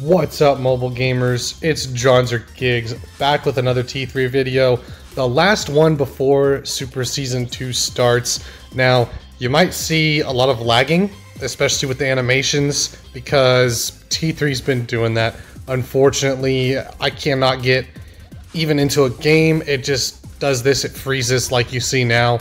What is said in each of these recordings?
What's up, mobile gamers? It's Gigs back with another T3 video, the last one before Super Season 2 starts. Now, you might see a lot of lagging, especially with the animations, because T3's been doing that. Unfortunately, I cannot get even into a game. It just does this, it freezes like you see now,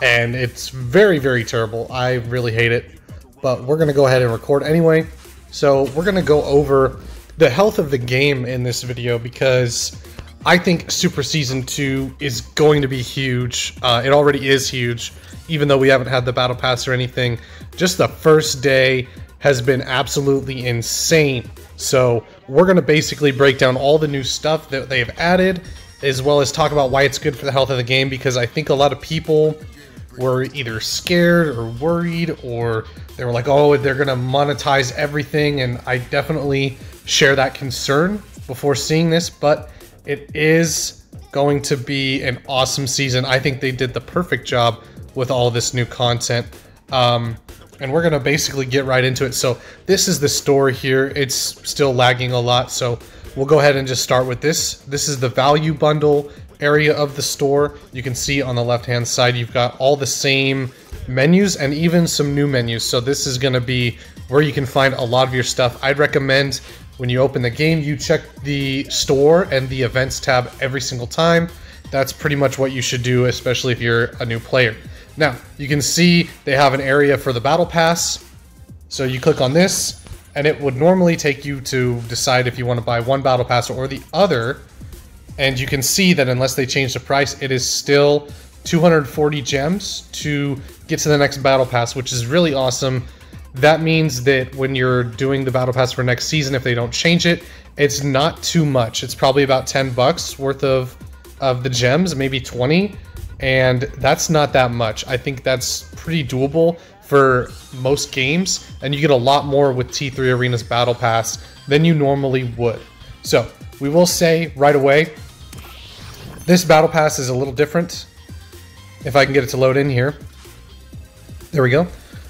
and it's very, very terrible. I really hate it, but we're going to go ahead and record anyway. So we're going to go over the health of the game in this video because I think Super Season 2 is going to be huge. It already is huge, even though we haven't had the Battle Pass or anything. Just the first day has been absolutely insane. So we're going to basically break down all the new stuff that they've added, as well as talk about why it's good for the health of the game, because I think a lot of people were either scared or worried, or they were like, oh, they're gonna monetize everything, and I definitely share that concern before seeing this, but it is going to be an awesome season. I think they did the perfect job with all this new content, and we're gonna basically get right into it. So this is the store here. It's still lagging a lot, so we'll go ahead and just start with this. This is the value bundle area of the store. You can see on the left hand side you've got all the same menus and even some new menus. So this is going to be where you can find a lot of your stuff. I'd recommend when you open the game you check the store and the events tab every single time. That's pretty much what you should do, especially if you're a new player. Now you can see they have an area for the battle pass, so you click on this and it would normally take you to decide if you want to buy one battle pass or the other. And you can see that unless they change the price, it is still 240 gems to get to the next battle pass, which is really awesome. That means that when you're doing the battle pass for next season, if they don't change it, it's not too much. It's probably about 10 bucks worth of the gems, maybe 20, and that's not that much. I think that's pretty doable for most games, and you get a lot more with T3 Arena's battle pass than you normally would. So we will say right away, this battle pass is a little different. If I can get it to load in here. There we go.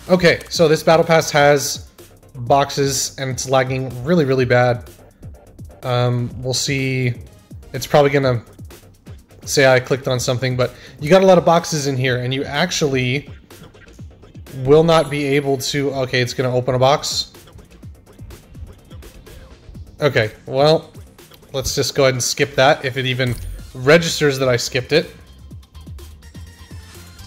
Okay, so this battle pass has boxes and it's lagging really, really bad. We'll see. It's probably gonna say I clicked on something, but you got a lot of boxes in here and you actually will not be able to... Okay, it's gonna open a box. Okay, well, let's just go ahead and skip that if it even registers that I skipped it.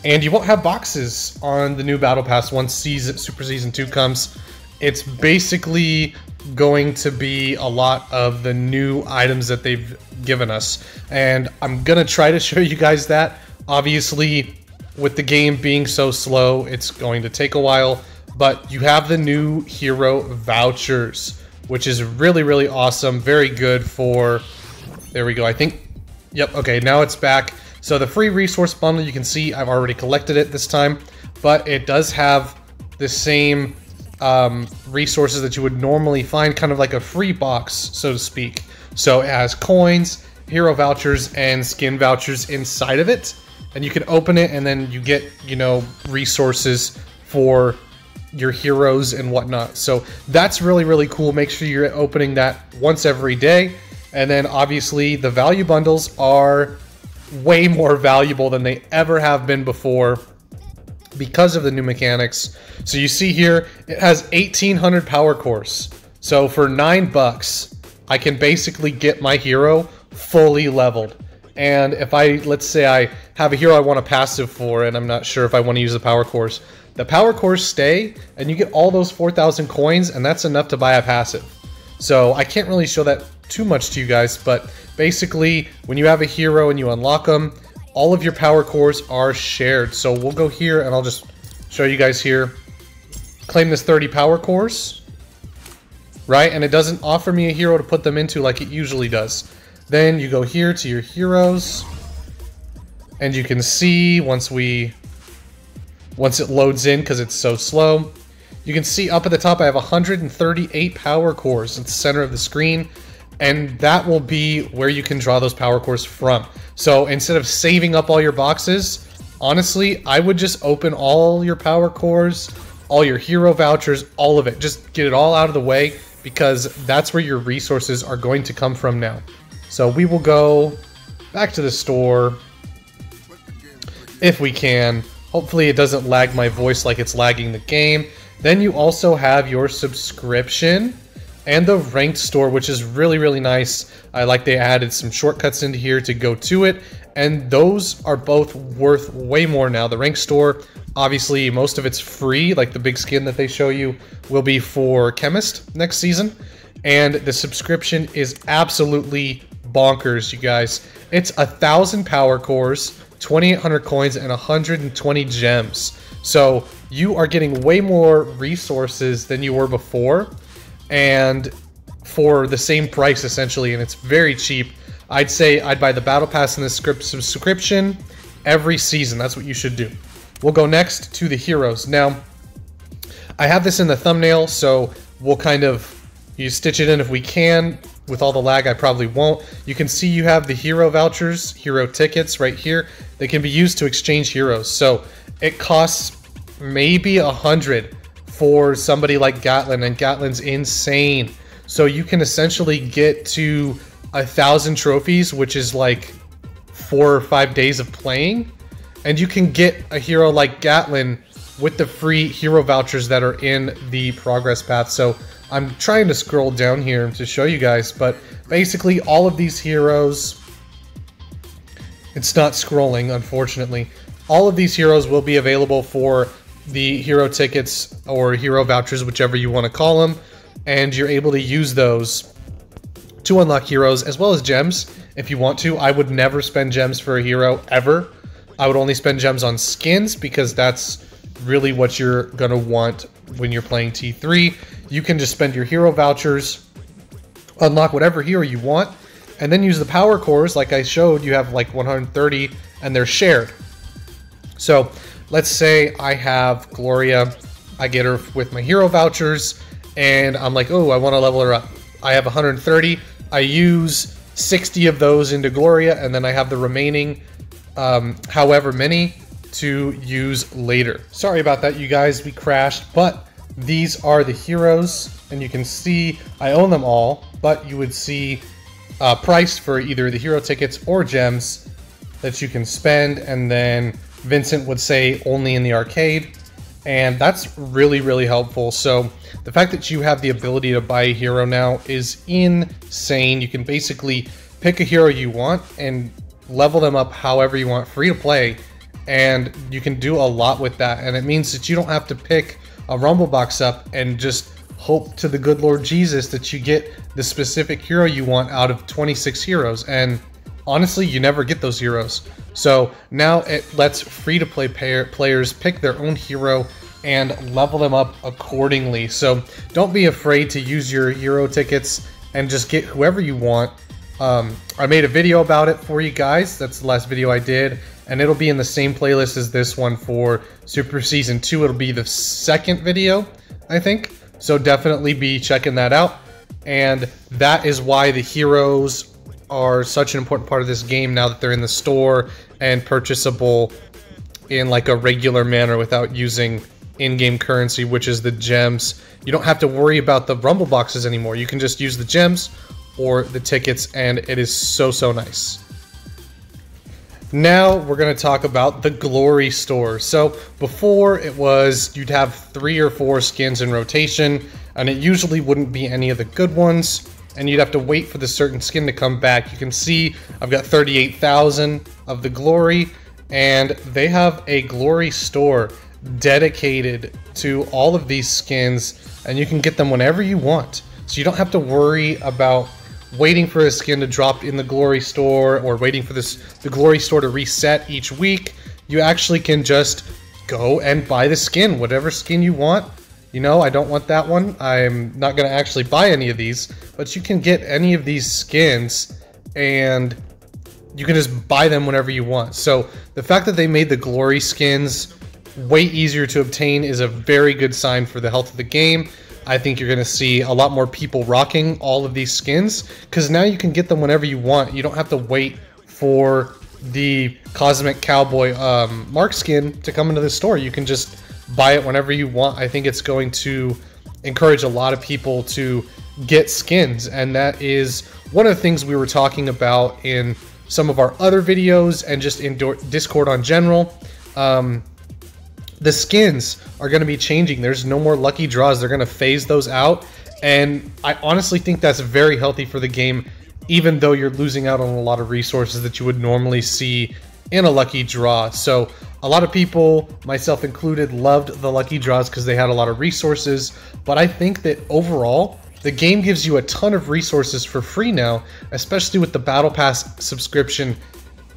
And you won't have boxes on the new battle pass once Super Season 2 comes. It's basically going to be a lot of the new items that they've given us, and I'm gonna try to show you guys that. Obviously, with the game being so slow, it's going to take a while, but you have the new hero vouchers, which is really, really awesome. Very good for... There we go, I think... Yep, okay, now it's back. So the free resource bundle, you can see I've already collected it this time, but it does have the same resources that you would normally find, kind of like a free box, so to speak. So it has coins, hero vouchers, and skin vouchers inside of it. And you can open it and then you get, you know, resources for your heroes and whatnot. So that's really, really cool. Make sure you're opening that once every day. And then obviously the value bundles are way more valuable than they ever have been before because of the new mechanics. So you see here, it has 1800 power cores. So for 9 bucks, I can basically get my hero fully leveled. And if let's say I have a hero I want a passive for, and I'm not sure if I want to use the power cores, the power cores stay, and you get all those 4,000 coins, and that's enough to buy a passive. So I can't really show that too much to you guys, but basically when you have a hero and you unlock them, all of your power cores are shared. So we'll go here and I'll just show you guys here. Claim this 30 power cores, right? And it doesn't offer me a hero to put them into like it usually does. Then you go here to your heroes, and you can see once it loads in, because it's so slow, you can see up at the top I have 138 power cores at the center of the screen, and that will be where you can draw those power cores from. So instead of saving up all your boxes, honestly, I would just open all your power cores, all your hero vouchers, all of it. Just get it all out of the way, because that's where your resources are going to come from now. So we will go back to the store if we can. Hopefully it doesn't lag my voice like it's lagging the game. Then you also have your subscription and the ranked store, which is really, really nice. I like they added some shortcuts into here to go to it, and those are both worth way more now. The ranked store, obviously most of it's free, like the big skin that they show you will be for Chemist next season, and the subscription is absolutely bonkers, you guys. It's 1,000 power cores, 2,800 coins, and 120 gems. So you are getting way more resources than you were before, and for the same price essentially, and it's very cheap. I'd say I'd buy the battle pass and the subscription every season. That's what you should do. We'll go next to the heroes. Now, I have this in the thumbnail, so we'll kind of stitch it in if we can. With all the lag, I probably won't. You can see you have the hero vouchers, hero tickets right here. They can be used to exchange heroes. So it costs maybe 100 for somebody like Gatlin, and Gatlin's insane. So you can essentially get to 1,000 trophies, which is like 4 or 5 days of playing, and you can get a hero like Gatlin with the free hero vouchers that are in the progress path. So I'm trying to scroll down here to show you guys, but basically all of these heroes, it's not scrolling, unfortunately. All of these heroes will be available for the hero tickets or hero vouchers, whichever you want to call them, and you're able to use those to unlock heroes as well as gems if you want to. I would never spend gems for a hero ever. I would only spend gems on skins because that's really what you're gonna want when you're playing T3. You can just spend your hero vouchers, unlock whatever hero you want, and then use the power cores like I showed. You have like 130 and they're shared. So let's say I have Gloria, I get her with my hero vouchers, and I'm like, oh, I want to level her up. I have 130, I use 60 of those into Gloria, and then I have the remaining however many to use later. Sorry about that, you guys, we crashed, but these are the heroes, and you can see I own them all, but you would see priced for either the hero tickets or gems that you can spend, and then Vincent would say only in the arcade, and that's really, really helpful. So the fact that you have the ability to buy a hero now is insane. You can basically pick a hero you want and level them up however you want, free to play, and you can do a lot with that. And it means that you don't have to pick a rumble box up and just hope to the good Lord Jesus that you get the specific hero you want out of 26 heroes, and honestly, you never get those heroes. So now it lets free-to-play players pick their own hero and level them up accordingly. So don't be afraid to use your hero tickets and just get whoever you want. I made a video about it for you guys. That's the last video I did, and it'll be in the same playlist as this one for Super Season 2. It'll be the second video, I think. So definitely be checking that out. And that is why the heroes are such an important part of this game now that they're in the store and purchasable in like a regular manner without using in-game currency, which is the gems. You don't have to worry about the rumble boxes anymore. You can just use the gems or the tickets, and it is so, so nice. Now we're going to talk about the Glory Store. So before it was, you'd have 3 or 4 skins in rotation, and it usually wouldn't be any of the good ones, and you'd have to wait for the certain skin to come back. You can see I've got 38,000 of the Glory, and they have a Glory Store dedicated to all of these skins, and you can get them whenever you want. So you don't have to worry about waiting for a skin to drop in the Glory Store or waiting for the Glory Store to reset each week. You actually can just go and buy the skin, whatever skin you want. You know, I don't want that one. I'm not going to actually buy any of these, but you can get any of these skins and you can just buy them whenever you want. So the fact that they made the Glory skins way easier to obtain is a very good sign for the health of the game. I think you're going to see a lot more people rocking all of these skins because now you can get them whenever you want. You don't have to wait for the Cosmic Cowboy Mark skin to come into the store. You can just buy it whenever you want. I think it's going to encourage a lot of people to get skins, and that is one of the things we were talking about in some of our other videos and just in Discord on general. The skins are going to be changing. There's no more lucky draws. They're going to phase those out, and I honestly think that's very healthy for the game, even though you're losing out on a lot of resources that you would normally see in a lucky draw. So a lot of people, myself included, loved the lucky draws because they had a lot of resources, but I think that overall the game gives you a ton of resources for free now, especially with the Battle Pass subscription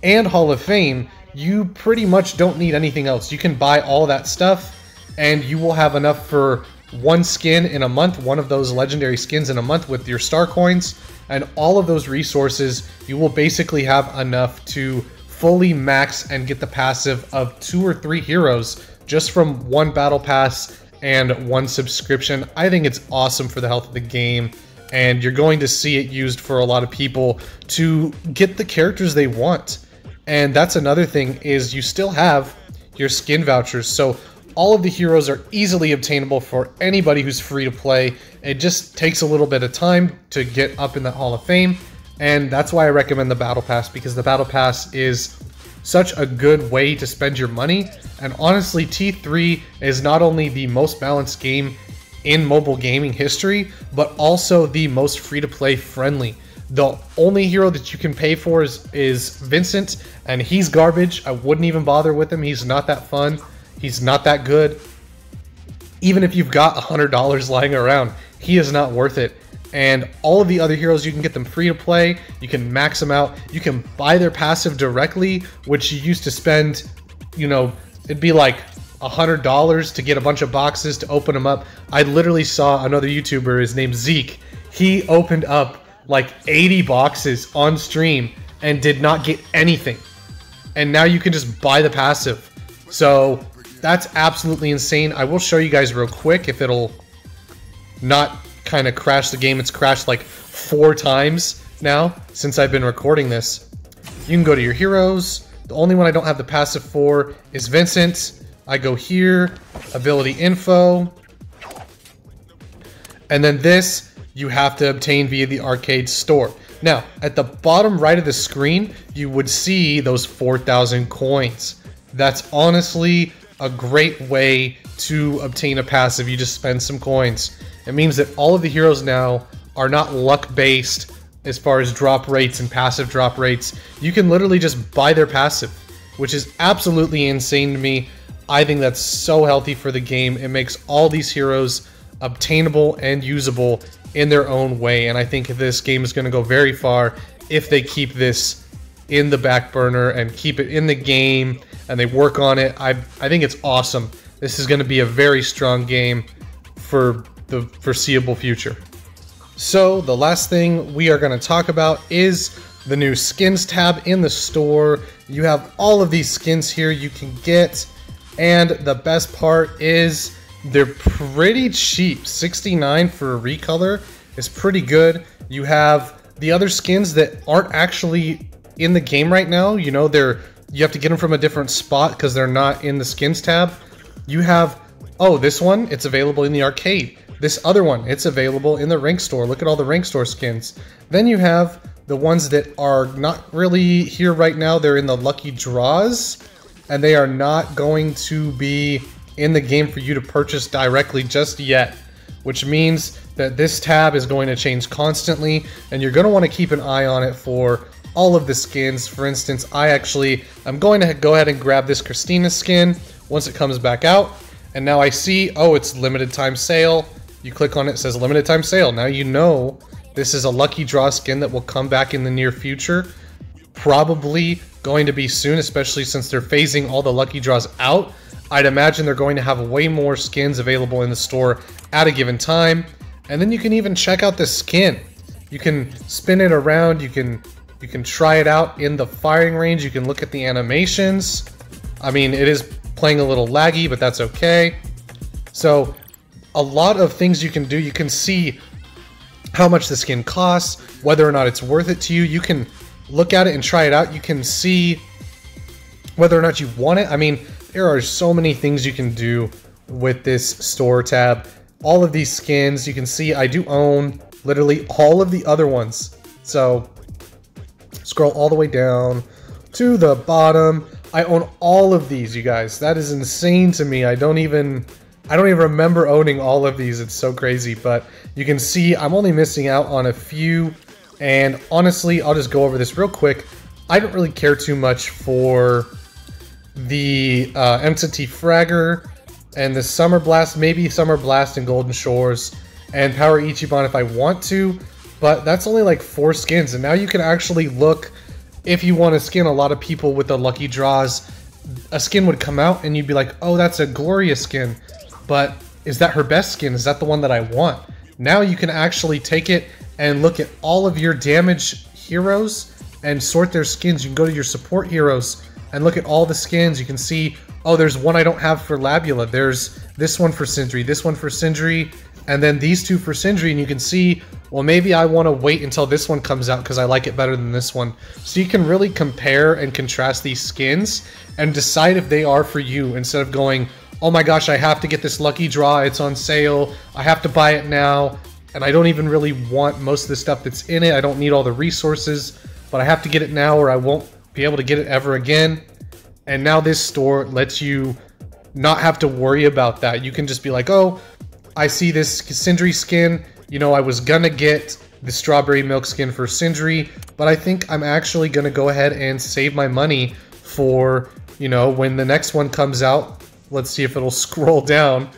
and Hall of Fame. You pretty much don't need anything else. You can buy all that stuff and you will have enough for one skin in a month, one of those legendary skins in a month with your star coins, and all of those resources. You will basically have enough to fully max and get the passive of 2 or 3 heroes just from one Battle Pass and one subscription. I think it's awesome for the health of the game, and you're going to see it used for a lot of people to get the characters they want. And that's another thing, is you still have your skin vouchers. So all of the heroes are easily obtainable for anybody who's free to play. It just takes a little bit of time to get up in the Hall of Fame. And that's why I recommend the Battle Pass, because the Battle Pass is such a good way to spend your money. And honestly, T3 is not only the most balanced game in mobile gaming history, but also the most free-to-play friendly. The only hero that you can pay for is Vincent, and he's garbage. I wouldn't even bother with him. He's not that fun. He's not that good. Even if you've got $100 lying around, he is not worth it. And all of the other heroes, you can get them free to play. You can max them out. You can buy their passive directly, which you used to spend, you know, it'd be like $100 to get a bunch of boxes to open them up. I literally saw another YouTuber, his name's Zeke. He opened up like 80 boxes on stream and did not get anything. And now you can just buy the passive. So that's absolutely insane. I will show you guys real quick if it'll not kind of crash the game. It's crashed like 4 times now since I've been recording this. You can go to your heroes. The only one I don't have the passive for is Vincent. I go here, ability info, and then this you have to obtain via the arcade store. Now, at the bottom right of the screen, you would see those 4,000 coins. That's honestly a great way to obtain a passive. You just spend some coins. It means that all of the heroes now are not luck-based as far as drop rates and passive drop rates. You can literally just buy their passive, which is absolutely insane to me. I think that's so healthy for the game. It makes all these heroes obtainable and usable in their own way, and I think this game is going to go very far if they keep this in the back burner and keep it in the game and they work on it. I think it's awesome. This is going to be a very strong game for the foreseeable future. So the last thing we are going to talk about is the new skins tab in the store. You have all of these skins here you can get, and the best part is they're pretty cheap. 69 for a recolor is pretty good. You have the other skins that aren't actually in the game right now. You know, you have to get them from a different spot because they're not in the skins tab. You have, oh, this one, it's available in the arcade. This other one, it's available in the rank store. Look at all the rank store skins. Then you have the ones that are not really here right now. They're in the lucky draws, and they are not going to be in the game for you to purchase directly just yet, which means that this tab is going to change constantly, and you're going to want to keep an eye on it for all of the skins. For instance, I'm going to go ahead and grab this Christina skin once it comes back out, and now I see, oh, it's limited time sale. You click on it, it says limited time sale. Now you know this is a lucky draw skin that will come back in the near future, probably going to be soon, especially since they're phasing all the lucky draws out. I'd imagine they're going to have way more skins available in the store at a given time. And then you can even check out the skin. You can spin it around, you can try it out in the firing range, you can look at the animations. I mean, it is playing a little laggy, but that's okay. So a lot of things you can do. You can see how much the skin costs, whether or not it's worth it to you. You can look at it and try it out. You can see whether or not you want it. I mean, there are so many things you can do with this store tab. All of these skins, you can see I do own literally all of the other ones. So scroll all the way down to the bottom. I own all of these, you guys. That is insane to me. I don't even remember owning all of these. It's so crazy, but you can see I'm only missing out on a few. And honestly, I'll just go over this real quick. I don't really care too much for the Entity Fragger and the Summer Blast, maybe Summer Blast and Golden Shores, and Power Ichiban if I want to, but that's only like 4 skins, and now you can actually look, if you want to skin a lot of people with the lucky draws, a skin would come out and you'd be like, oh, that's a Gloria skin, but is that her best skin? Is that the one that I want? Now you can actually take it and look at all of your damage heroes and sort their skins. You can go to your support heroes and look at all the skins. You can see, oh, there's one I don't have for Labula. There's this one for Sindri, this one for Sindri, and then these 2 for Sindri. And you can see, well, maybe I want to wait until this one comes out because I like it better than this one. So you can really compare and contrast these skins and decide if they are for you, instead of going, oh my gosh, I have to get this lucky draw, it's on sale, I have to buy it now, and I don't even really want most of the stuff that's in it. I don't need all the resources, but I have to get it now or I won't be able to get it ever again. And now this store lets you not have to worry about that. You can just be like, oh, I see this Sindri skin, you know, I was gonna get the strawberry milk skin for Sindri, but I think I'm actually gonna go ahead and save my money for, you know, when the next one comes out. Let's see if it'll scroll down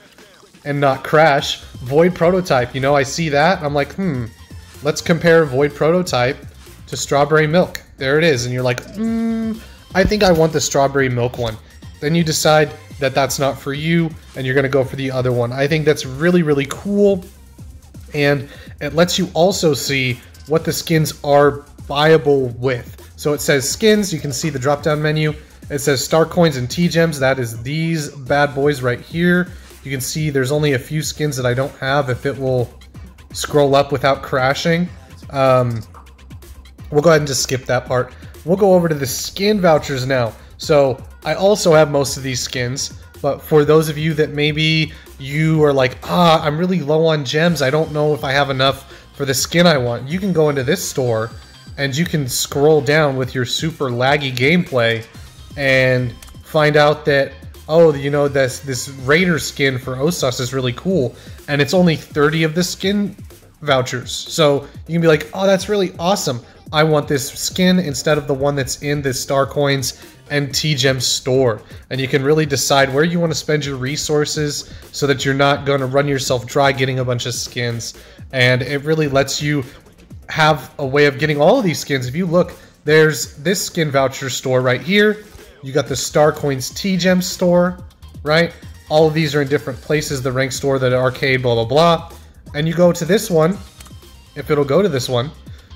and not crash. Void Prototype, you know, I see that, I'm like, let's compare Void Prototype to Strawberry Milk. There it is, and you're like, I think I want the Strawberry Milk one. Then you decide that that's not for you, and you're gonna go for the other one. I think that's really, really cool, and it lets you also see what the skins are buyable with. So it says skins, you can see the drop-down menu. It says Star Coins and T-Gems, that is these bad boys right here. You can see there's only a few skins that I don't have if it will scroll up without crashing. We'll go ahead and just skip that part. We'll go over to the skin vouchers now. So I also have most of these skins, but for those of you that maybe you are like, I'm really low on gems, I don't know if I have enough for the skin I want, you can go into this store and you can scroll down with your super laggy gameplay and find out that, oh, you know, this Raider skin for Osas is really cool, and it's only 30 of the skin vouchers. So you can be like, oh, that's really awesome. I want this skin instead of the one that's in the Star Coins and T-Gem store. And you can really decide where you want to spend your resources so that you're not going to run yourself dry getting a bunch of skins. And it really lets you have a way of getting all of these skins. If you look, there's this skin voucher store right here. You got the Star Coins T-Gem store, right? All of these are in different places, the rank store, the arcade, blah, blah, blah. And you go to this one, if it'll go to this one,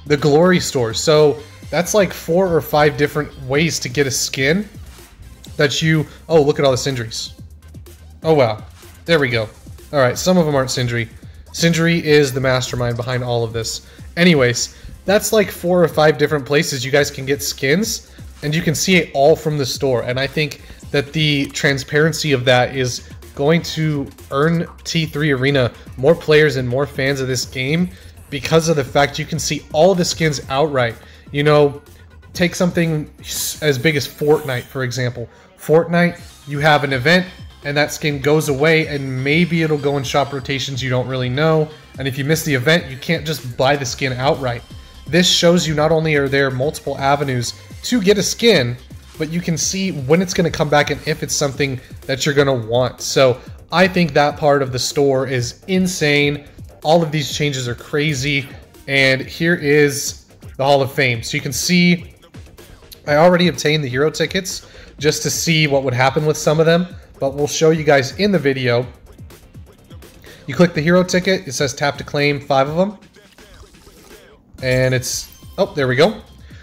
the Glory store. So that's like 4 or 5 different ways to get a skin that you... Oh, look at all the Sindris. Oh, wow. There we go. All right, some of them aren't Sindri. Sindri is the mastermind behind all of this. Anyways, that's like 4 or 5 different places you guys can get skins, and you can see it all from the store. And I think that the transparency of that is going to earn T3 Arena more players and more fans of this game, because of the fact you can see all the skins outright. You know, take something as big as Fortnite, for example. Fortnite, you have an event, and that skin goes away, and maybe it'll go in shop rotations, you don't really know. And if you miss the event, you can't just buy the skin outright. This shows you not only are there multiple avenues to get a skin, but you can see when it's going to come back and if it's something that you're going to want. So I think that part of the store is insane. All of these changes are crazy. And here is the Hall of Fame. So you can see I already obtained the hero tickets just to see what would happen with some of them, but we'll show you guys in the video. You click the hero ticket, it says tap to claim 5 of them. And it's, oh, there we go.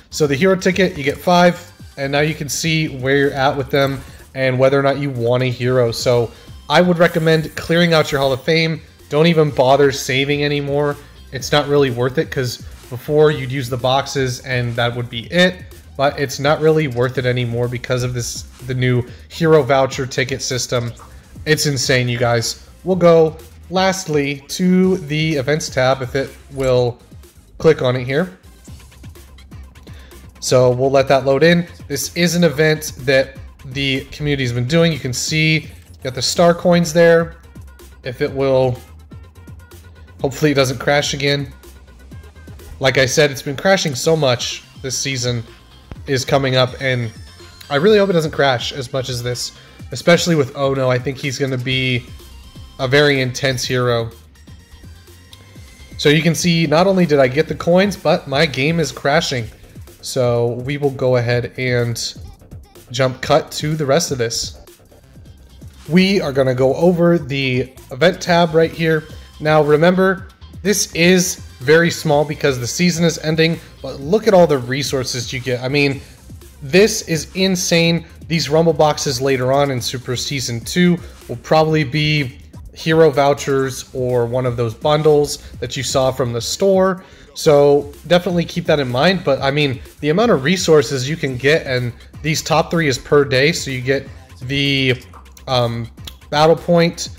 So the hero ticket, you get 5, and now you can see where you're at with them and whether or not you want a hero. So I would recommend clearing out your Hall of Fame. Don't even bother saving anymore. It's not really worth it, because before you'd use the boxes and that would be it. But it's not really worth it anymore because of the new hero voucher ticket system. It's insane, you guys. We'll go lastly, to the events tab, if it will click on it here. So we'll let that load in. This is an event that the community's been doing. You can see you got the star coins there. If it will, hopefully it doesn't crash again. Like I said, it's been crashing so much. This season is coming up, and I really hope it doesn't crash as much as this, especially with Ono. I think he's going to be a very intense hero. So you can see, not only did I get the coins, but my game is crashing. So we will go ahead and jump cut to the rest of this. We are going to go over the event tab right here. Now remember, this is very small because the season is ending, but look at all the resources you get. I mean, this is insane. These rumble boxes later on in Super Season 2 will probably be hero vouchers or one of those bundles that you saw from the store. So definitely keep that in mind. But I mean, the amount of resources you can get, and these top 3 is per day. So you get the battle point,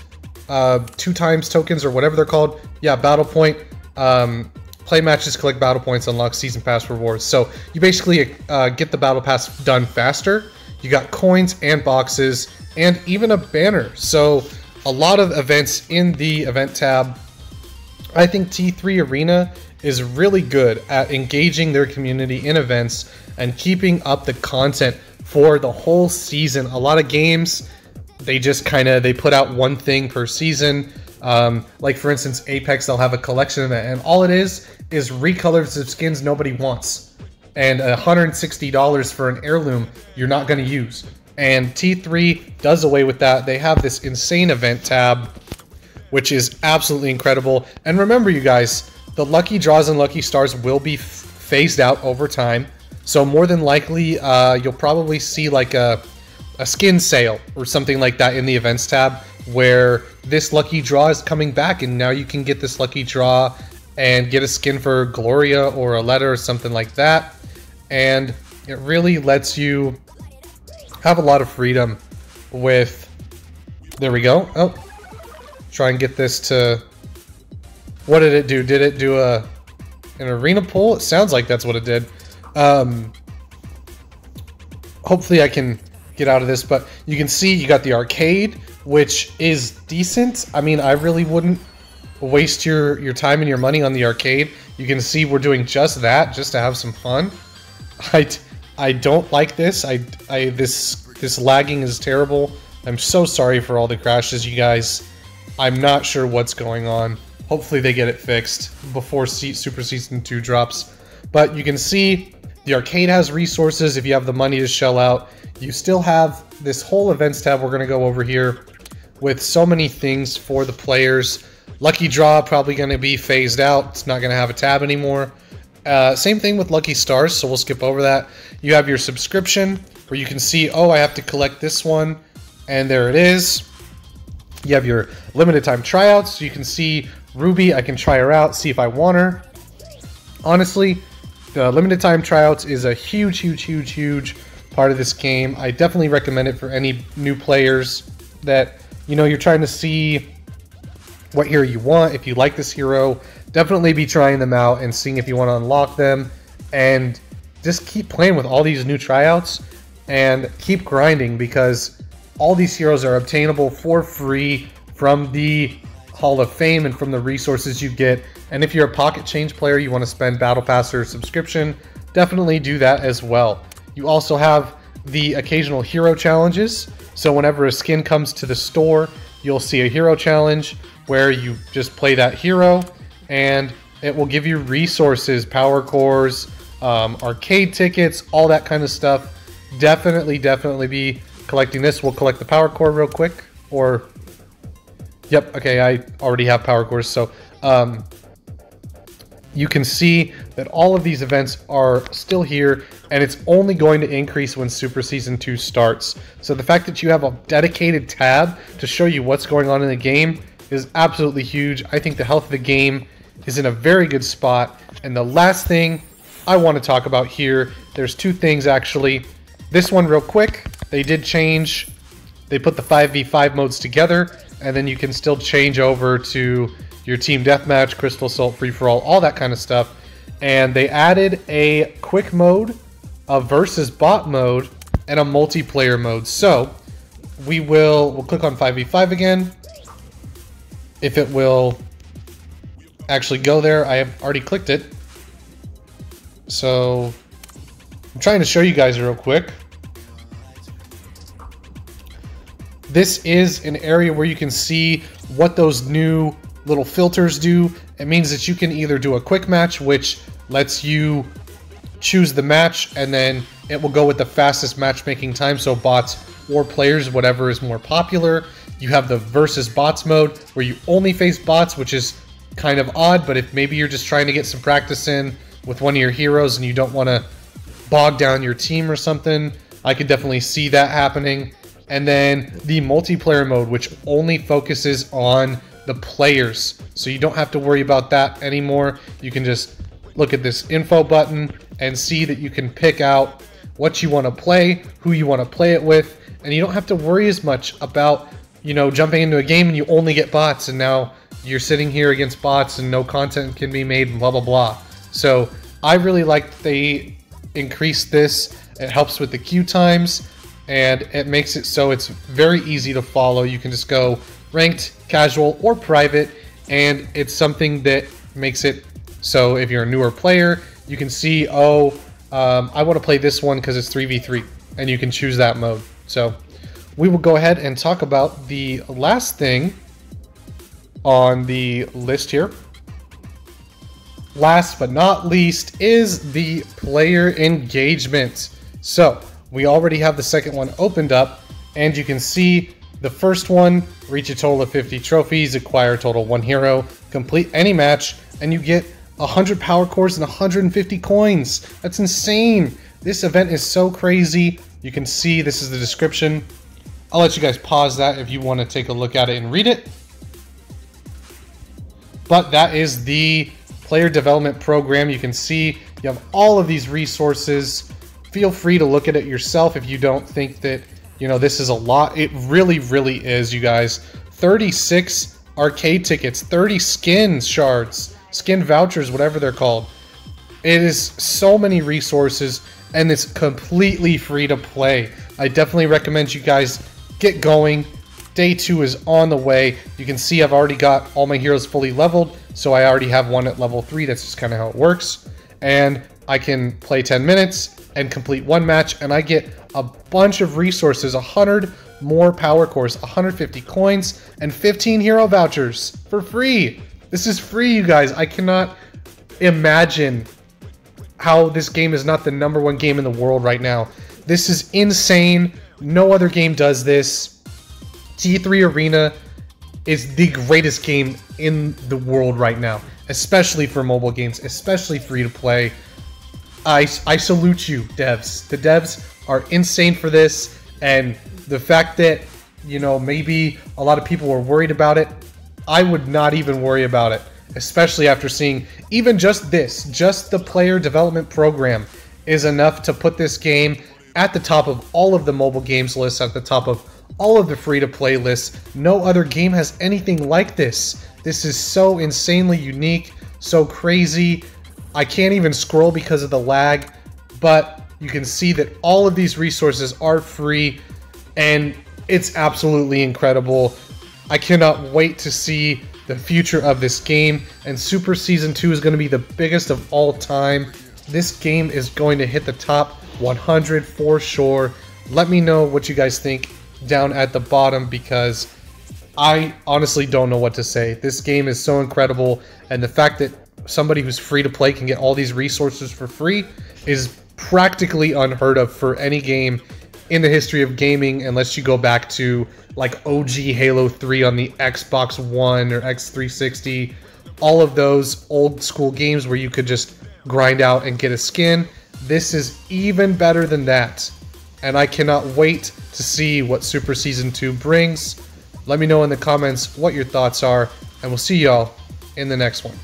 2 times tokens or whatever they're called. Yeah, battle point. Play matches, collect battle points, unlock season pass rewards. So you basically get the battle pass done faster. You got coins and boxes and even a banner. So a lot of events in the event tab. I think T3 Arena is really good at engaging their community in events and keeping up the content for the whole season. A lot of games, they just they put out one thing per season. Like for instance, Apex, they'll have a collection event, and all it is recolors of skins nobody wants, and $160 for an heirloom you're not going to use. And T3 does away with that. They have this insane event tab, which is absolutely incredible. And remember, you guys, the lucky draws and lucky stars will be phased out over time. So more than likely, you'll probably see like a skin sale or something like that in the events tab, where this lucky draw is coming back, and now you can get this lucky draw and get a skin for Gloria or a letter or something like that. And it really lets you have a lot of freedom with... There we go. Oh, try and get this to... What did it do? Did it do an arena pull? It sounds like that's what it did. Hopefully I can get out of this, but you can see you got the arcade, which is decent. I mean, I really wouldn't waste your time and your money on the arcade. You can see we're doing just that, just to have some fun. I don't like this. This lagging is terrible. I'm so sorry for all the crashes, you guys. I'm not sure what's going on. Hopefully they get it fixed before Super Season 2 drops. But you can see the arcade has resources if you have the money to shell out. You still have this whole events tab we're going to go over here with so many things for the players. Lucky draw probably going to be phased out. It's not going to have a tab anymore. Same thing with lucky stars, so we'll skip over that. You have your subscription where you can see, oh, I have to collect this one, and there it is. You have your limited time tryouts, so you can see Ruby, I can try her out, see if I want her. Honestly, the limited time tryouts is a huge part of this game. I definitely recommend it for any new players that, you know, you're trying to see what hero you want. If you like this hero, definitely be trying them out and seeing if you want to unlock them, and just keep playing with all these new tryouts and keep grinding, because all these heroes are obtainable for free from the Hall of Fame and from the resources you get. And if you're a pocket change player, you want to spend battle pass or subscription, definitely do that as well. You also have the occasional hero challenges. So whenever a skin comes to the store, you'll see a hero challenge where you just play that hero, and it will give you resources, power cores, arcade tickets, all that kind of stuff. Definitely be collecting this. We'll collect the power core real quick, or yep, okay, I already have power cores. So you can see that all of these events are still here, and it's only going to increase when Super Season 2 starts. So the fact that you have a dedicated tab to show you what's going on in the game is absolutely huge. I think the health of the game is in a very good spot. And the last thing I want to talk about here, there's two things actually. This one real quick, they did change, they put the 5v5 modes together. and then you can still change over to your team deathmatch, crystal assault, free for all that kind of stuff. And they added a quick mode, a versus bot mode, and a multiplayer mode. So we'll click on 5v5 again. If it will actually go there, I have already clicked it. So I'm trying to show you guys real quick. This is an area where you can see what those new little filters do. It means that you can either do a quick match, which lets you choose the match, and then it will go with the fastest matchmaking time, so bots or players, whatever is more popular. You have the versus bots mode, where you only face bots, which is kind of odd, but if maybe you're just trying to get some practice in with one of your heroes and you don't want to bog down your team or something, I could definitely see that happening. And then the multiplayer mode, which only focuses on the players, so you don't have to worry about that anymore. You can just look at this info button and see that you can pick out what you want to play, who you want to play it with, and you don't have to worry as much about, you know, jumping into a game and you only get bots, and now you're sitting here against bots and no content can be made and blah blah blah. So I really like that they increased this. It helps with the queue times, and it makes it so it's very easy to follow. You can just go ranked, casual, or private, and it's something that makes it so if you're a newer player, you can see, oh, I want to play this one because it's 3v3, and you can choose that mode. So we will go ahead and talk about the last thing on the list here. Last but not least is the player engagement. So we already have the second one opened up, and you can see the first one: reach a total of 50 trophies, acquire a total of 1 hero, complete any match, and you get 100 power cores and 150 coins. That's insane. This event is so crazy. You can see this is the description. I'll let you guys pause that if you want to take a look at it and read it. But that is the player development program. You can see you have all of these resources. Feel free to look at it yourself if you don't think that, you know, this is a lot. It really, really is, you guys. 36 arcade tickets, 30 skins shards, skin vouchers, whatever they're called. It is so many resources, and it's completely free to play. I definitely recommend you guys get going. Day 2 is on the way. You can see I've already got all my heroes fully leveled, so I already have one at level 3. That's just kind of how it works. And I can play 10 minutes and complete one match, and I get a bunch of resources, 100 more power cores, 150 coins, and 15 hero vouchers for free. This is free, you guys. I cannot imagine how this game is not the #1 game in the world right now. This is insane. No other game does this. T3 Arena is the greatest game in the world right now, especially for mobile games, especially free to play. I salute you, devs. The devs are insane for this, and the fact that, you know, maybe a lot of people were worried about it, I would not even worry about it, especially after seeing even just this, just the player development program is enough to put this game at the top of all of the mobile games lists, at the top of all of the free-to-play lists. No other game has anything like this. This is so insanely unique, so crazy. I can't even scroll because of the lag, but you can see that all of these resources are free, and it's absolutely incredible. I cannot wait to see the future of this game, and Super Season 2 is going to be the biggest of all time. This game is going to hit the top 100 for sure. Let me know what you guys think down at the bottom, because I honestly don't know what to say. This game is so incredible, and the fact that somebody who's free to play can get all these resources for free is practically unheard of for any game in the history of gaming, unless you go back to like OG Halo 3 on the Xbox One or X360, all of those old school games where you could just grind out and get a skin. This is even better than that, and I cannot wait to see what Super Season 2 brings. Let me know in the comments what your thoughts are, and we'll see y'all in the next one.